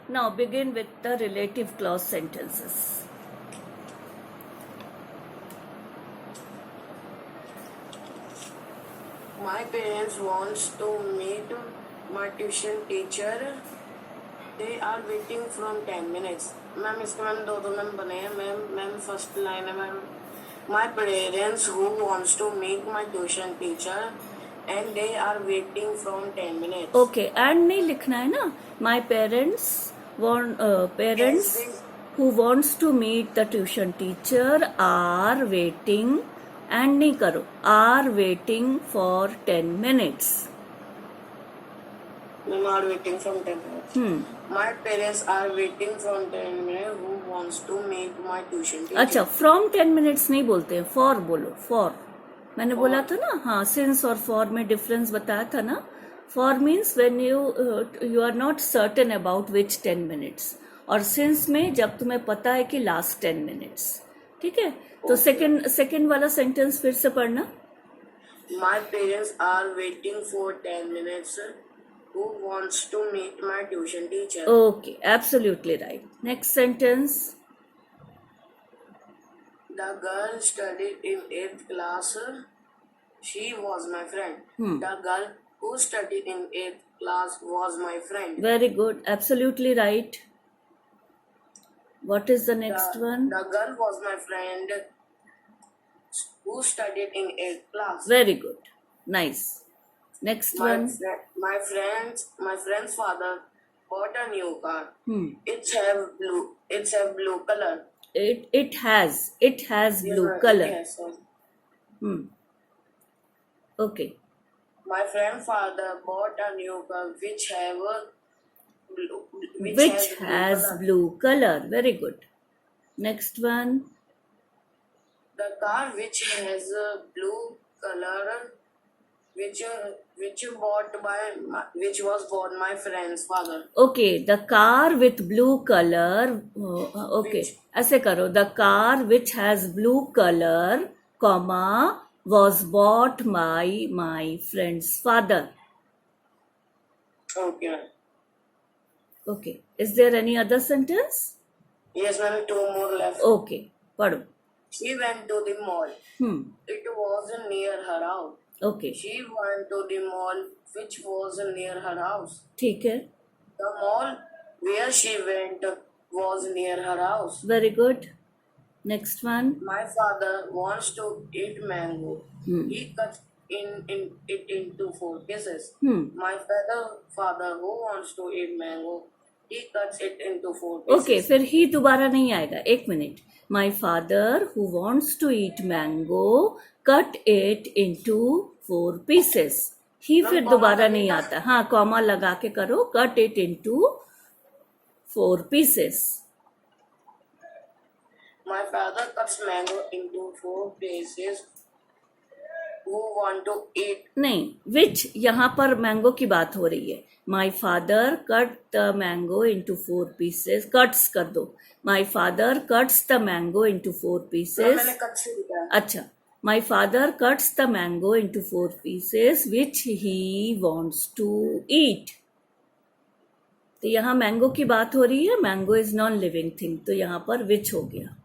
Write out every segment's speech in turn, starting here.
Now begin with the relative clause sentences. My parents wants to meet my tuition teacher. They are waiting from 10 minutes. Ma'am इसके ma'am दो ma'am बने हैं ma'am first line है ma'am My parents who wants to meet my tuition teacher and they are waiting from 10 minutes. Okay, and नहीं लिखना है ना. My parents who wants to meet the tuition teacher are waiting, and नहीं करो, are waiting for 10 minutes. Ma'am are waiting from 10 minutes. My parents are waiting from 10 minutes who wants to meet my tuition teacher. अच्छा, from 10 minutes नहीं बोलते हैं, for बोलो. for मैंने बोला था ना. हाँ, since और for में डिफरेंस बताया था ना. for means when you are not certain about which 10 minutes, और since में जब तुम्हें पता है कि last 10 minutes. ठीक है. तो सेकंड वाला सेंटेंस फिर से पढ़ना. My parents are waiting for 10 minutes who wants to meet my tuition teacher. Okay, absolutely right. Next sentence. The girl studied in 8th class. She was my friend. The girl who studied in 8th class was my friend. Very good. Absolutely right. What is the next one? The girl was my friend who studied in 8th class. Very good. Nice. Next one. My friend's father bought a new car. It's have blue color. It has blue color. Yes, sir. Okay. My friend's father bought a new car which has blue color. Very good. Next one. The car which has a blue color which was bought my friend's father. Okay, the car with blue color. Okay, ऐसे करो. The car which has blue color, comma, was bought by my friend's father. Okay. Okay. Is there any other sentence? Yes, ma'am. 2 more left. Okay. पढ़ो. She went to the mall. It was near her house. Okay. She went to the mall which was near her house. ठीक है. The mall where she went was near her house. Very good. Next one. My father wants to eat mango. He cuts it into 4 pieces. My father who wants to eat mango, he cuts it into 4 pieces. Okay, फिर ही दोबारा नहीं आएगा. 1 minute. My father who wants to eat mango cut it into 4 pieces. ही फिर दोबारा नहीं आता. हाँ, comma लगा के करो. Cut it into 4 pieces. My father cuts mango into 4 pieces. Who want to eat? नहीं, which यहाँ पर मैंगो की बात हो रही है. My father cut the mango into 4 pieces. Cuts कर दो. My father cuts the mango into 4 pieces. मैंने कट से दिया. अच्छा. My father cuts the mango into 4 pieces which he wants to eat. तो यहाँ मैंगो की बात हो रही है. Mango is non living thing, तो यहाँ पर विच हो गया.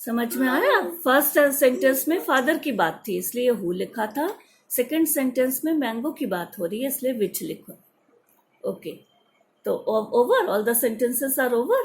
समझ में आया? फर्स्ट सेंटेंस में फादर की बात थी इसलिए हु लिखा था. सेकंड सेंटेंस में मैंगो की बात हो रही है इसलिए विच लिखो. ओके. तो over, all the sentences are over.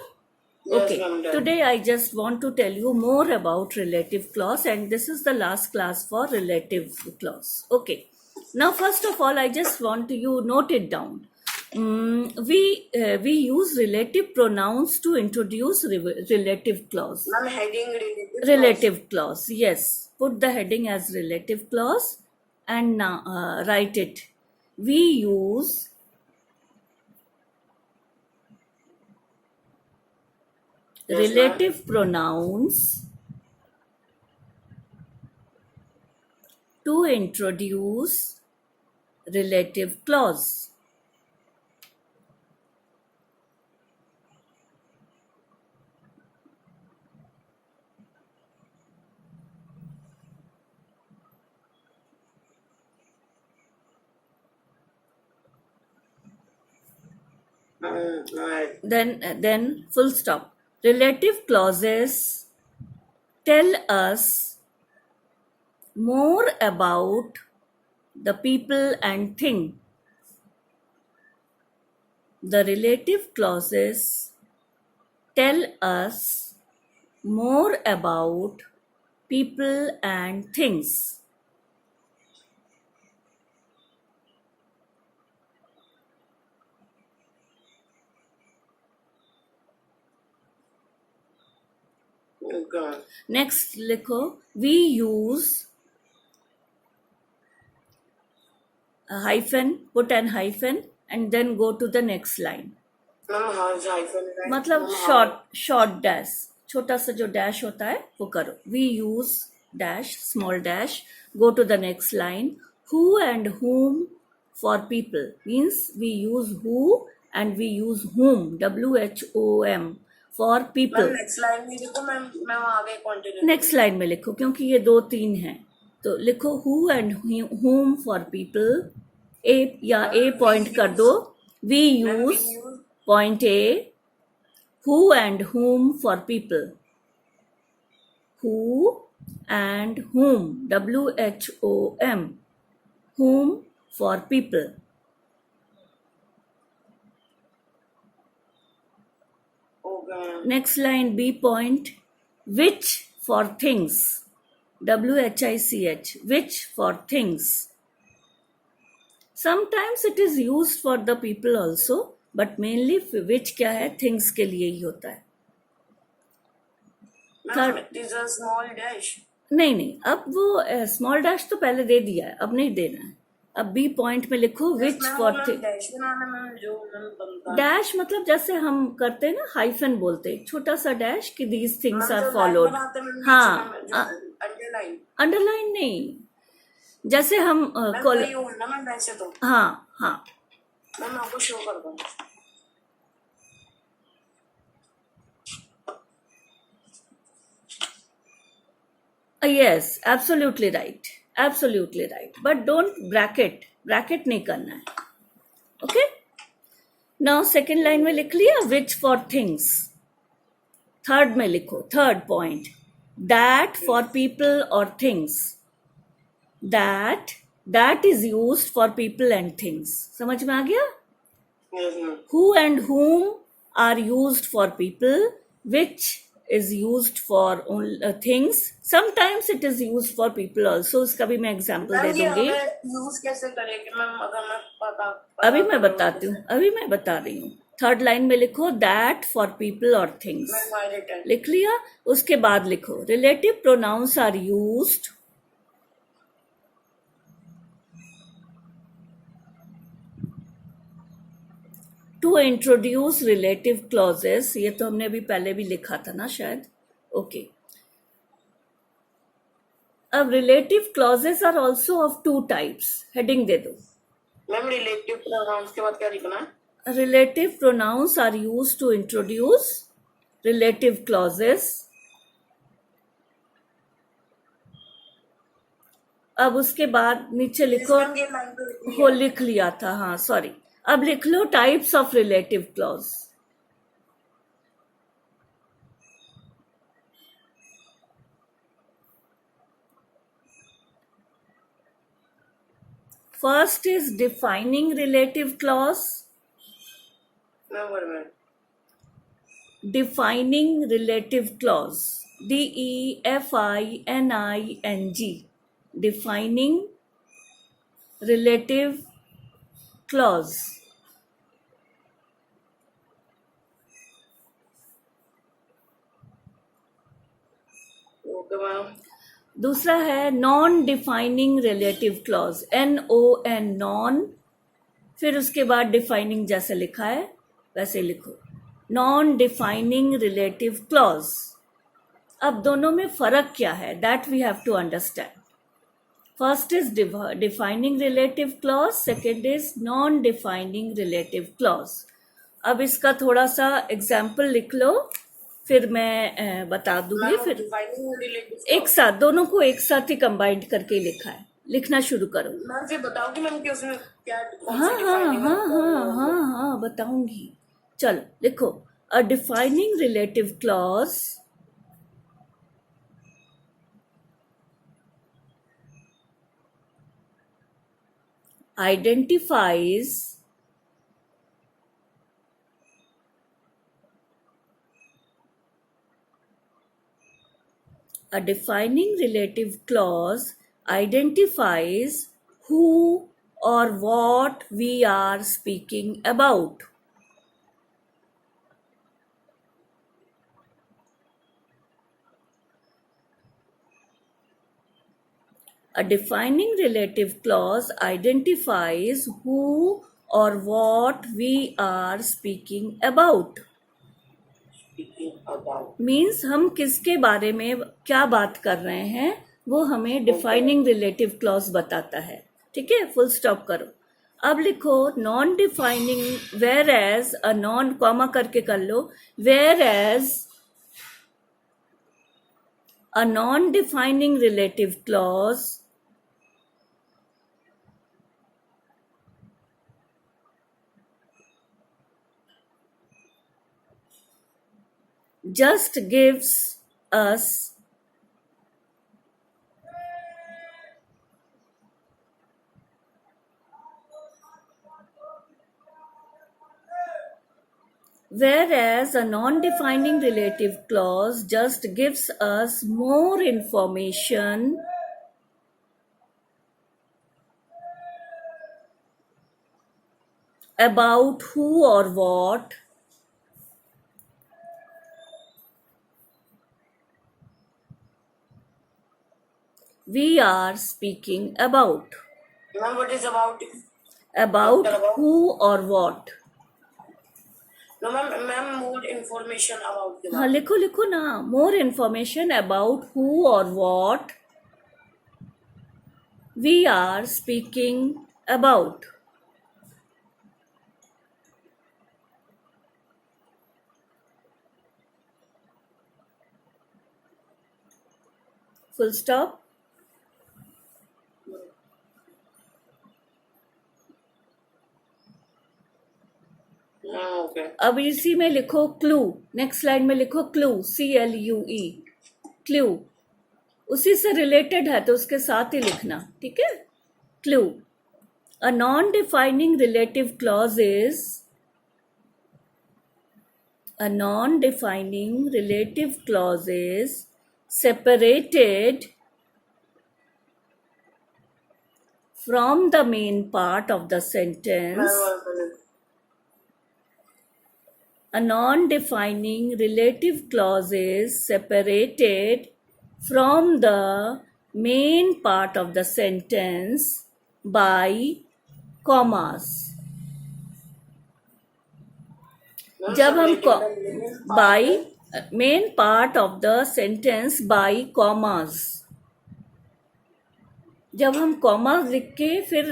Okay, today I just want to tell you more about relative clause, and this is the last class for relative clause. Okay, now first of all I just want you note it down. We use relative pronouns to introduce relative clause. Ma'am, heading Relative clause. Yes, put the heading as relative clause and now write it. We use relative pronouns to introduce relative clause. Right. Then full stop. Relative clauses tell us more about the people and thing. The relative clauses tell us more about people and things. Okay. Next लिखो, we use a hyphen, put an hyphen and then go to the next line. Ma'am house hyphen है मतलब short dash, छोटा सा जो dash होता है वो करो. We use dash, small dash, go to the next line. Who and whom for people means we use who and we use whom, WHOM, for people. Ma'am next line में देखो ma'am आगे continue next line में लिखो क्योंकि ये 2-3 हैं, तो लिखो who and whom for people. ए या ए पॉइंट कर दो. We use point A, who and whom for people. Who and whom, WHOM, whom for people. Okay. Next line B point, which for things, WHICH, which for things. Sometimes it is used for the people also, but mainly which क्या है, things के लिए ही होता है. Ma'am it is a small dash. नहीं, अब वो small dash तो पहले दे दिया है, अब नहीं देना है. अब बी पॉइंट में लिखो which for thing. Dash banana ma'am जो मैम बनता डैश मतलब जैसे हम करते हैं ना, हाइफन बोलते हैं, छोटा सा डैश कि दीज थिंग्स आर फॉलोड. हाँ, अंडरलाइन. अंडरलाइन नहीं, जैसे हम वही हो ना मैम वैसे तो. हाँ हाँ, मैम आपको शो कर दूँ. yes, absolutely right, absolutely right, but don't bracket नहीं करना है. okay, now second line में लिख लिया which for things. थर्ड में लिखो, third point, that for people or things. that is used for people and things. समझ में आ गया? Yes, ma'am. Who and whom are used for people, which is used for things. Sometimes it is used for people also. उसका भी मैं example दे दूंगी. Use कैसे करेंगे ma'am अगर मैं पता अभी मैं बताती हूँ, अभी मैं बता रही हूँ. थर्ड लाइन में लिखो that for people or things. लिख लिया. उसके बाद लिखो relative pronouns are used to introduce relative clauses. ये तो हमने अभी पहले भी लिखा था ना शायद. ओके, अब relative clauses are also of 2 types. Heading दे दो. मैम रिलेटिव प्रोनाउंस के बाद क्या लिखना है? Relative pronouns are used to introduce relative clauses. अब उसके बाद नीचे लिखो, हो लिख लिया था, हाँ सॉरी. अब लिख लो types of relative clause. First is defining relative clause. Defining relative clause, DEFINING, defining relative clause. दूसरा है non defining relative clause, NON, non, फिर उसके बाद डिफाइनिंग जैसे लिखा है वैसे लिखो, नॉन डिफाइनिंग रिलेटिव क्लॉज. अब दोनों में फर्क क्या है, that we have to understand. First is defining relative clause, second is non defining relative clause. अब इसका थोड़ा सा एग्जाम्पल लिख लो, फिर मैं बता दूंगी. फिर एक साथ दोनों को एक साथ ही कंबाइंड करके लिखा है. लिखना शुरू करो. मैम फिर बताओगी मैम कि उसमें क्या हाँ हाँ हाँ हाँ हाँ हाँ बताऊंगी. चलो लिखो, a defining relative clause identifies a defining relative clause identifies who or what we are speaking about. A defining relative clause identifies who or what we are speaking about. Speaking about. Means हम किसके बारे में क्या बात कर रहे हैं वो हमें डिफाइनिंग रिलेटिव क्लॉज बताता है. ठीक है, फुल स्टॉप करो. अब लिखो non defining, whereas, a non comma करके कर लो, whereas a non defining relative clause just gives us whereas a non-defining relative clause just gives us more information about who or what we are speaking about. Ma'am, what is about? About who or what. No, ma'am, more information about the. हाँ लिखो लिखो ना, more information about who or what we are speaking about. Full stop. Okay. अब इसी में लिखो clue, next line में लिखो क्लू, CLUE, क्लू. उसी से रिलेटेड है तो उसके साथ ही लिखना. ठीक है, clue. A non defining relative clause is, a non-defining relative clause is separated from the main part of the sentence. A non-defining relative clause is separated from the main part of the sentence by commas. जब हम by main part of the sentence by commas, जब हम commas लिख के फिर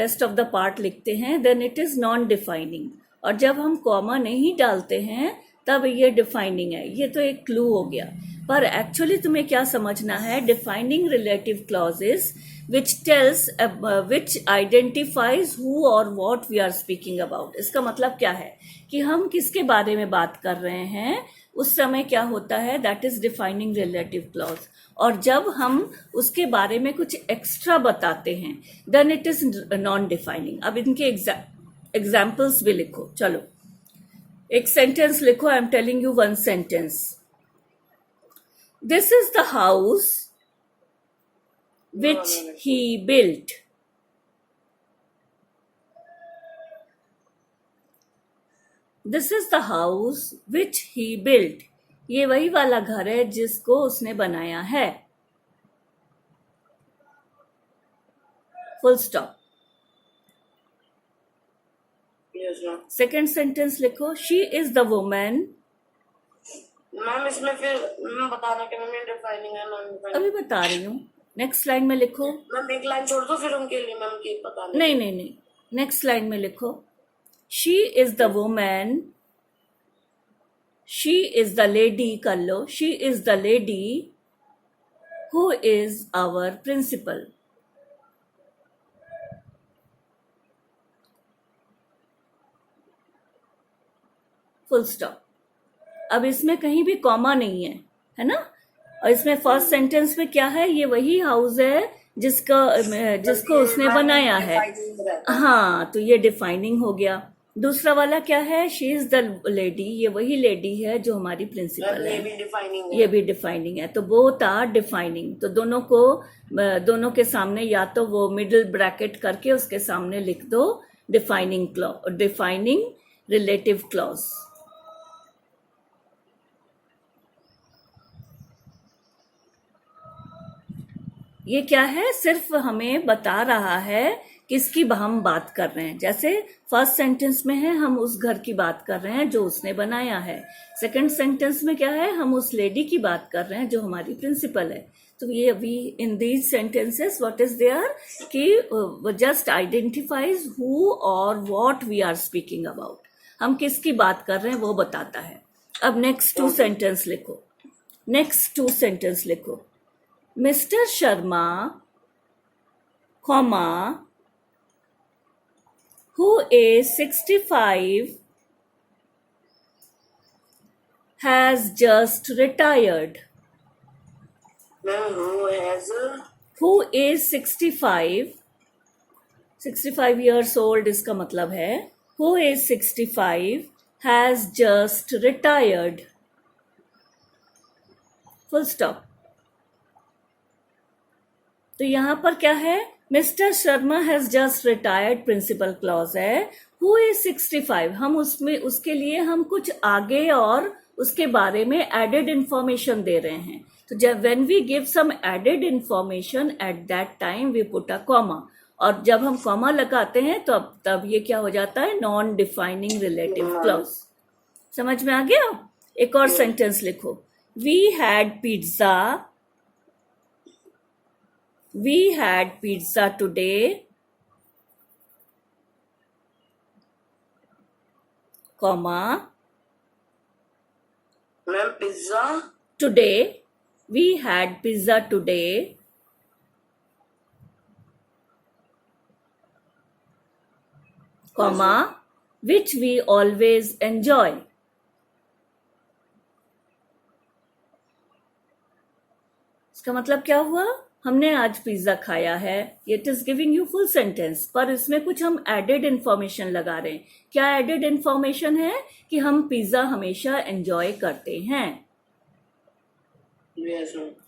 rest of the part लिखते हैं then it is non-defining, और जब हम comma नहीं डालते हैं तब ये डिफाइनिंग है. ये तो एक क्लू हो गया, पर एक्चुअली तुम्हें क्या समझना है, defining relative clauses which tells which identifies who or what we are speaking about. इसका मतलब क्या है कि हम किसके बारे में बात कर रहे हैं उस समय क्या होता है, that is defining relative clause. और जब हम उसके बारे में कुछ एक्स्ट्रा बताते हैं then it is non defining. अब इनके एग्जाम्पल्स भी लिखो. चलो एक सेंटेंस लिखो. I am telling you one sentence. This is the house which he built. This is the house which he built. ये वही वाला घर है जिसको उसने बनाया है. Full stop. Yes, ma'am. Second sentence लिखो. She is the woman. Ma'am इसमें फिर मैम बताना कि मैम डिफाइनिंग है नॉन डिफाइनिंग. अभी बता रही हूँ. नेक्स्ट लाइन में लिखो. मैम एक लाइन छोड़ दो फिर उनके लिए मैम की बताना. नहीं नहीं नहीं, नेक्स्ट लाइन में लिखो. She is the woman. She is the lady कर लो. She is the lady who is our principal. Full stop. अब इसमें कहीं भी कॉमा नहीं है ना। और इसमें फर्स्ट सेंटेंस में क्या है, ये वही हाउस है जिसको उसने बनाया है। हाँ, तो ये डिफाइनिंग हो गया। दूसरा वाला क्या है, शी इज द लेडी, ये वही लेडी है जो हमारी प्रिंसिपल है, ये भी डिफाइनिंग है। तो बोथ आर डिफाइनिंग। तो दोनों के सामने या तो वो मिडिल ब्रैकेट करके उसके सामने लिख दो डिफाइनिंग रिलेटिव क्लॉज। ये क्या है, सिर्फ हमें बता रहा है किसकी हम बात कर रहे हैं। जैसे फर्स्ट सेंटेंस में है हम उस घर की बात कर रहे हैं जो उसने बनाया है। सेकंड सेंटेंस में क्या है, हम उस लेडी की बात कर रहे हैं जो हमारी प्रिंसिपल है। तो ये अभी in these sentences what is there कि जस्ट आइडेंटिफाइज हु और what we are speaking about, हम किसकी बात कर रहे हैं वो बताता है। अब नेक्स्ट टू सेंटेंस लिखो। Mr. Sharma, who is 65, has just retired. Who is 65 years old इसका मतलब है who is 65 has just retired. Full stop. तो यहां पर क्या है, Mister Sharma has just retired principal clause है। हु इज 65, हम उसके लिए हम कुछ आगे और उसके बारे में एडेड इंफॉर्मेशन दे रहे हैं। तो जब when we give some added information at that time we put a comma, और जब हम कॉमा लगाते हैं तो तब ये क्या हो जाता है, नॉन डिफाइनिंग रिलेटिव क्लॉज। समझ में आ गया। एक और सेंटेंस लिखो, we had pizza today, comma, ma'am pizza today, we had pizza today, comma, which we always enjoy. इसका मतलब क्या हुआ, हमने आज पिज्जा खाया है। It is giving you full sentence, पर इसमें कुछ हम एडेड इंफॉर्मेशन लगा रहे हैं। क्या एडेड इंफॉर्मेशन है कि हम पिज्जा हमेशा एंजॉय करते हैं।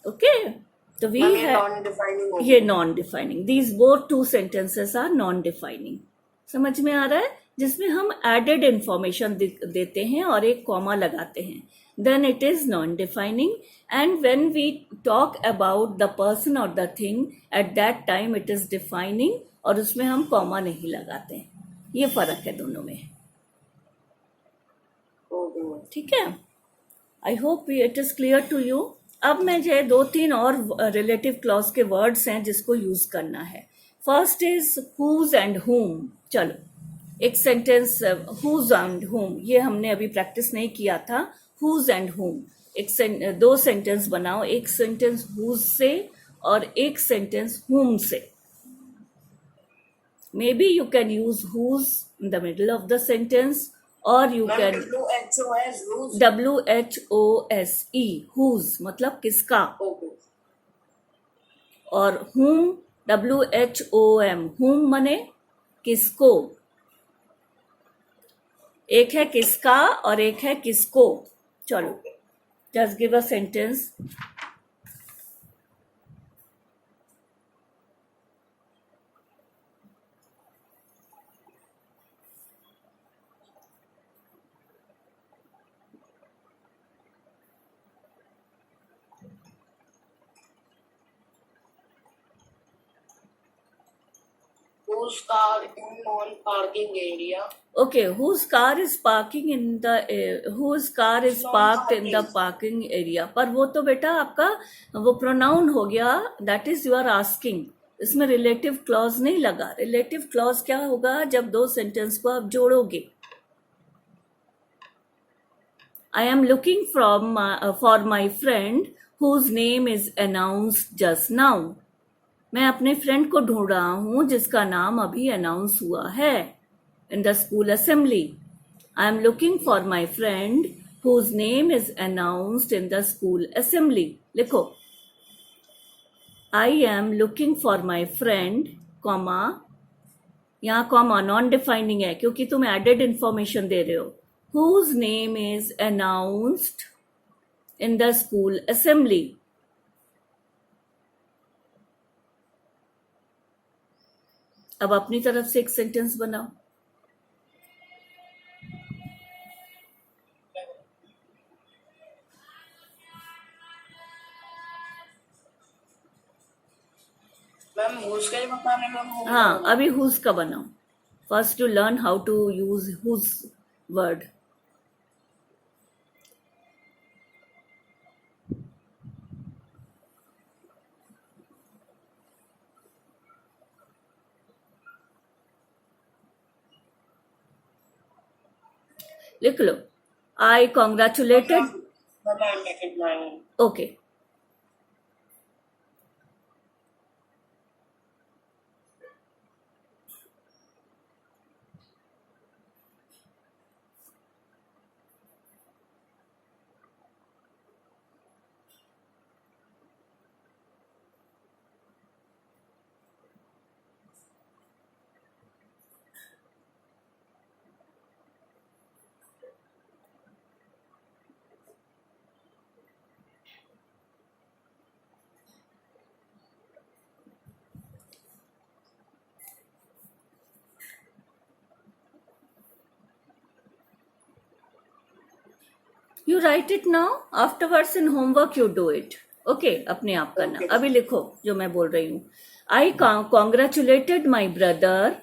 ओके, तो वी है ये non defining. These both two sentences are non defining. समझ में आ रहा है, जिसमें हम एडेड इंफॉर्मेशन देते हैं और एक कॉमा लगाते हैं, then it is non-defining. And when we talk about the person or the thing, at that time it is defining, और उसमें हम कॉमा नहीं लगाते हैं। ये फर्क है दोनों में, ठीक है। I hope it is clear to you. अब मैं जो 2-3 और रिलेटिव क्लॉज के वर्ड्स हैं जिसको यूज करना है। First is whose and whom। चलो एक सेंटेंस whose and whom, ये हमने अभी प्रैक्टिस नहीं किया था। whose and whom, दो सेंटेंस बनाओ, एक सेंटेंस whose से और एक सेंटेंस whom से। Maybe you can use whose in the middle of the sentence, or you can WHOSE, whose मतलब किसका, और whom WHOM, whom मने किसको। एक है किसका और एक है किसको। चलो just give a sentence. whose car in non-parking area. Okay, whose car is parking in the whose car is parked in the parking area। पर वो तो बेटा आपका वो प्रोनाउन हो गया, that is you are asking. इसमें रिलेटिव क्लॉज नहीं लगा। रिलेटिव क्लॉज क्या होगा, जब दो सेंटेंस को आप जोड़ोगे। I am looking for my friend whose name is announced just now। मैं अपने फ्रेंड को ढूंढ रहा हूं जिसका नाम अभी अनाउंस हुआ है in the school assembly. I am looking for my friend whose name is announced in the school assembly. लिखो, I am looking for my friend, comma, यहाँ कॉमा नॉन डिफाइनिंग है क्योंकि तुम एडेड इंफॉर्मेशन दे रहे हो, whose name is announced in the school assembly. अब अपनी तरफ से एक सेंटेंस बनाओ. मैम हुज का ही बताने में हाँ, अभी हुज का बनाओ. First to learn how to use whose word. लिख लो. I congratulated. Okay. You write it now. Afterwards in homework you do it. Okay, अपने आप करना. Okay. अभी लिखो जो मैं बोल रही हूँ. I congratulated my brother.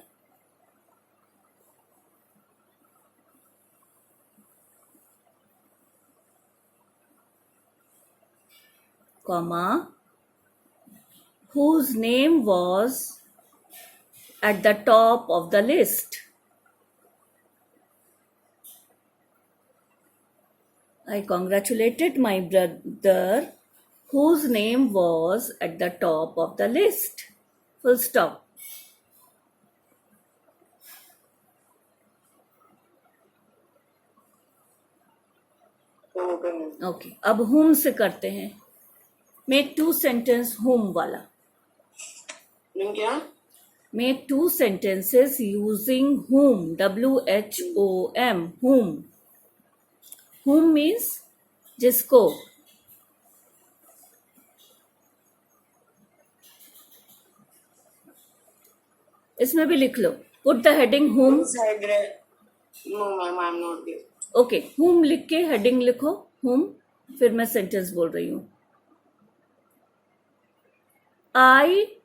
Comma, whose name was at the top of the list. I congratulated my brother whose name was at the top of the list. Full stop. Okay, अब whom से करते हैं. Make two sentence whom वाला. क्या? Make two sentences using whom. WHOM. Whom. Whom means जिसको. इसमें भी लिख लो. Put the heading whom. No ma'am, I am not there. Okay, whom लिख के heading लिखो. Whom. फिर मैं sentence बोल रही हूँ. I